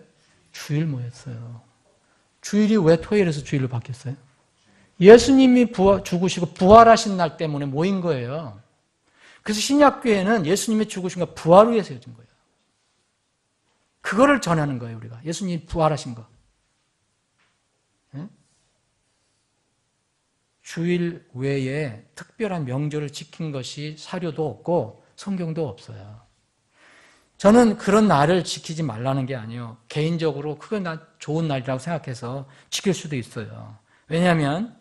주일 모였어요. 주일이 왜 토요일에서 주일로 바뀌었어요? 예수님이 죽으시고 부활하신 날 때문에 모인 거예요. 그래서 신약교회는 예수님이 죽으신 거 부활을 위해서 세워진 거예요. 그거를 전하는 거예요, 우리가. 예수님이 부활하신 거. 네? 주일 외에 특별한 명절을 지킨 것이 사료도 없고 성경도 없어요. 저는 그런 날을 지키지 말라는 게 아니에요. 개인적으로 그건 좋은 날이라고 생각해서 지킬 수도 있어요. 왜냐하면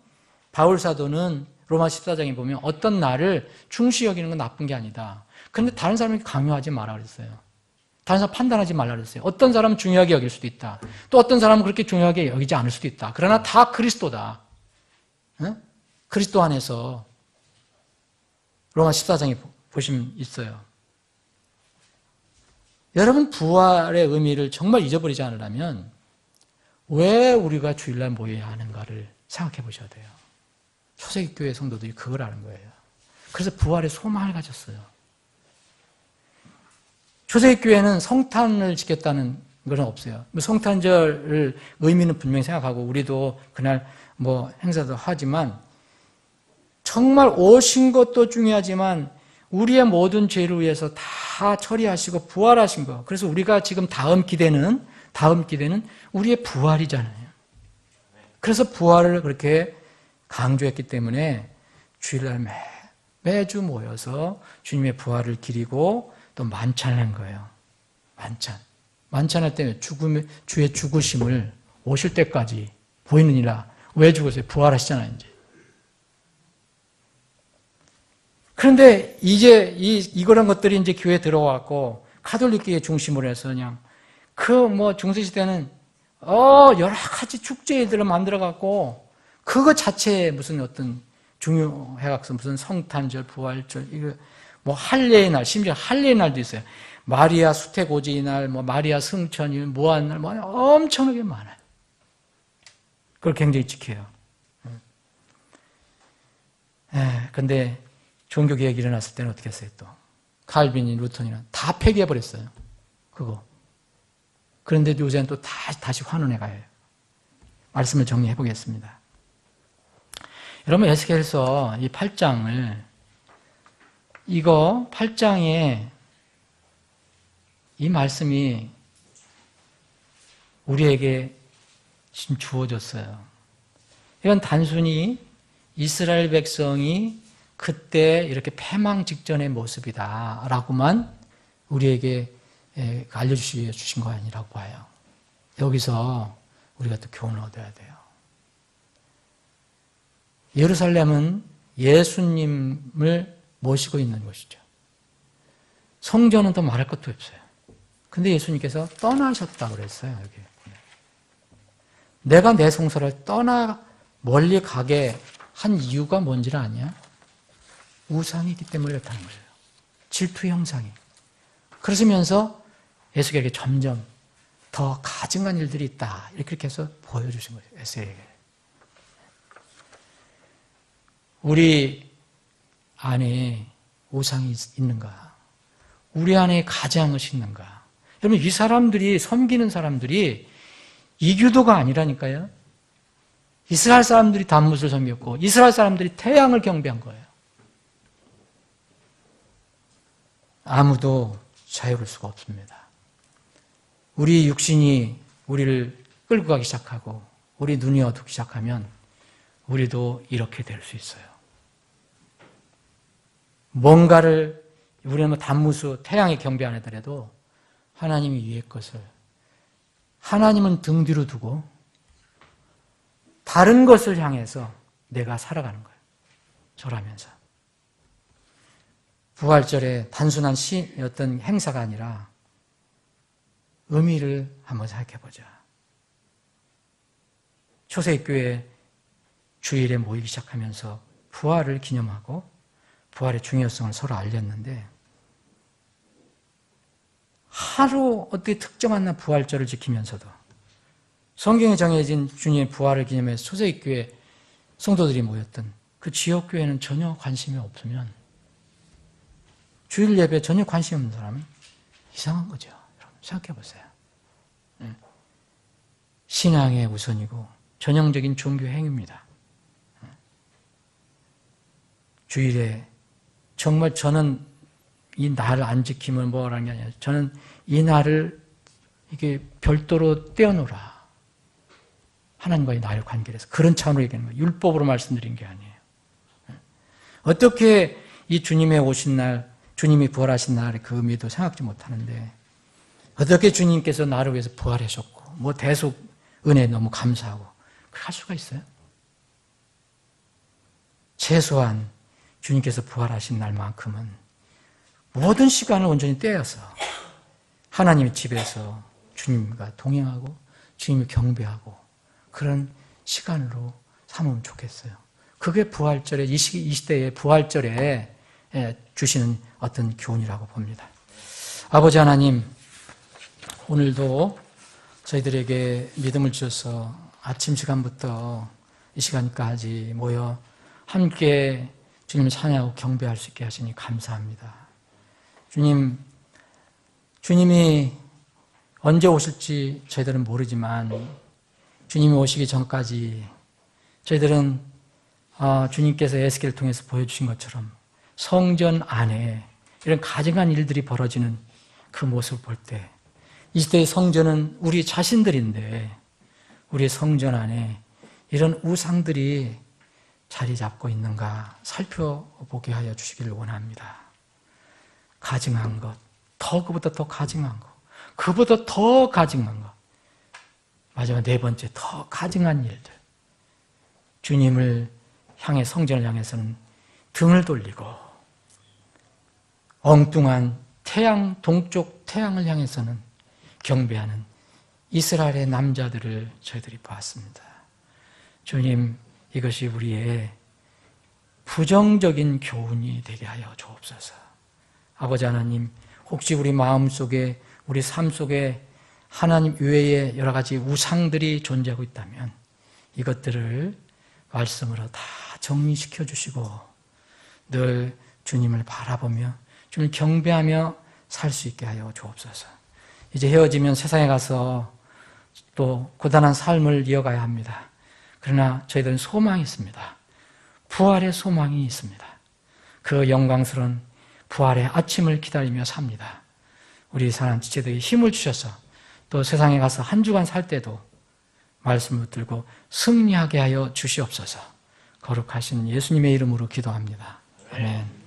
바울 사도는 로마 14장에 보면 어떤 날을 중시 여기는 건 나쁜 게 아니다. 그런데 다른 사람에게 강요하지 마라 그랬어요. 다른 사람 판단하지 말라 그랬어요. 어떤 사람은 중요하게 여길 수도 있다. 또 어떤 사람은 그렇게 중요하게 여기지 않을 수도 있다. 그러나 다 그리스도다. 응? 그리스도 안에서 로마 14장에 보시면 있어요. 여러분 부활의 의미를 정말 잊어버리지 않으려면 왜 우리가 주일날 모여야 하는가를 생각해 보셔야 돼요. 초세기 교회 성도들이 그걸 아는 거예요. 그래서 부활의 소망을 가졌어요. 초세기 교회는 성탄을 지켰다는 건 없어요. 성탄절 의미는 분명히 생각하고 우리도 그날 행사도 하지만 정말 오신 것도 중요하지만 우리의 모든 죄를 위해서 다 처리하시고 부활하신 거. 그래서 우리가 지금 다음 기대는 우리의 부활이잖아요. 그래서 부활을 그렇게 강조했기 때문에 주일날 매주 모여서 주님의 부활을 기리고 또 만찬한 거예요. 만찬할 때 주의 죽으심을 오실 때까지 보이느니라. 왜 죽으세요? 부활하시잖아요, 이제. 그런데 이제 이런 것들이 이제 교회에 들어왔고 가톨릭교회 중심으로 해서 그냥 중세시대는 여러 가지 축제들을 만들어갖고 그거 자체에 무슨 어떤 중요해갖고 무슨 성탄절, 부활절, 이거 할례의 날, 심지어 할례의 날도 있어요. 마리아 수태고지의 날, 마리아 승천일, 무한날, 엄청나게 많아요. 그걸 굉장히 지켜요. 근데 종교개혁이 일어났을 때는 어떻게 했어요, 또? 칼빈이, 루턴이나 다 폐기해버렸어요. 그거. 그런데 요새는 또 다시 환원해 가요. 말씀을 정리해 보겠습니다. 여러분, 에스겔서 이 8장을, 이거 8장에 이 말씀이 우리에게 지금 주어졌어요. 이건 단순히 이스라엘 백성이 그때 이렇게 패망 직전의 모습이다 라고만 우리에게 알려주신 거 아니라고 봐요. 여기서 우리가 또 교훈을 얻어야 돼요. 예루살렘은 예수님을 모시고 있는 곳이죠. 성전은 더 말할 것도 없어요. 근데 예수님께서 떠나셨다고 그랬어요. 여기. 내가 내 성소를 떠나 멀리 가게 한 이유가 뭔지를 아냐? 우상이 있기 때문에 그렇다는 거예요. 질투의 형상이. 그러시면서 에스겔에게 점점 더 가증한 일들이 있다. 이렇게 해서 보여주신 거예요. 에스겔에게. 우리 안에 우상이 있는가? 우리 안에 가증한 것이 있는가? 여러분, 이 사람들이, 섬기는 사람들이 이교도가 아니라니까요. 이스라엘 사람들이 단무스를 섬겼고 이스라엘 사람들이 태양을 경배한 거예요. 아무도 자유로울 수가 없습니다. 우리 육신이 우리를 끌고 가기 시작하고 우리 눈이 어둡기 시작하면 우리도 이렇게 될 수 있어요. 뭔가를 우리는 단무수, 태양에 경배 안 하더라도 하나님이 위의 것을, 하나님은 등 뒤로 두고 다른 것을 향해서 내가 살아가는 거예요. 절하면서. 부활절에 단순한 어떤 행사가 아니라 의미를 한번 생각해 보자. 초세교회 주일에 모이기 시작하면서 부활을 기념하고 부활의 중요성을 서로 알렸는데 하루 어떻게 특정한 날 부활절을 지키면서도 성경에 정해진 주님의 부활을 기념해서 초세교회 성도들이 모였던 그 지역교회는 전혀 관심이 없으면 주일 예배에 전혀 관심 없는 사람은 이상한 거죠. 여러분 생각해 보세요. 신앙의 우선이고 전형적인 종교 행위입니다. 주일에 정말 저는 이 날을 안 지키면 뭐라는 게 아니라 저는 이 날을 이게 별도로 떼어놓으라. 하나님과의 나의 관계를 해서 그런 차원으로 얘기하는 거예요. 율법으로 말씀드린 게 아니에요. 어떻게 이 주님의 오신 날, 주님이 부활하신 날의 그 의미도 생각지 못하는데 어떻게 주님께서 나를 위해서 부활하셨고 뭐 대속 은혜에 너무 감사하고 그렇게 할 수가 있어요? 최소한 주님께서 부활하신 날만큼은 모든 시간을 온전히 떼어서 하나님의 집에서 주님과 동행하고 주님을 경배하고 그런 시간으로 삼으면 좋겠어요. 그게 부활절에 이 시대의 부활절에 주시는 어떤 교훈이라고 봅니다. 아버지 하나님, 오늘도 저희들에게 믿음을 주셔서 아침 시간부터 이 시간까지 모여 함께 주님을 찬양하고 경배할 수 있게 하시니 감사합니다. 주님이 언제 오실지 저희들은 모르지만 주님이 오시기 전까지 저희들은 주님께서 에스겔을 통해서 보여주신 것처럼 성전 안에 이런 가증한 일들이 벌어지는 그 모습을 볼 때 이 시대의 성전은 우리 자신들인데 우리의 성전 안에 이런 우상들이 자리 잡고 있는가 살펴보게 하여 주시기를 원합니다. 가증한 것, 그보다 더 가증한 것, 그보다 더 가증한 것, 마지막 네 번째 더 가증한 일들. 주님을 향해 성전을 향해서는 등을 돌리고 엉뚱한 동쪽 태양을 향해서는 경배하는 이스라엘의 남자들을 저희들이 보았습니다. 주님, 이것이 우리의 부정적인 교훈이 되게 하여 주옵소서. 아버지 하나님, 혹시 우리 마음속에 우리 삶 속에 하나님 외에 여러 가지 우상들이 존재하고 있다면 이것들을 말씀으로 다 정리시켜 주시고 늘 주님을 바라보며 주님을 경배하며 살 수 있게 하여 주옵소서. 이제 헤어지면 세상에 가서 또 고단한 삶을 이어가야 합니다. 그러나 저희들은 소망이 있습니다. 부활의 소망이 있습니다. 그 영광스러운 부활의 아침을 기다리며 삽니다. 우리 사랑하는 지체들에게 힘을 주셔서 또 세상에 가서 한 주간 살 때도 말씀을 붙들고 승리하게 하여 주시옵소서. 거룩하신 예수님의 이름으로 기도합니다. 아멘.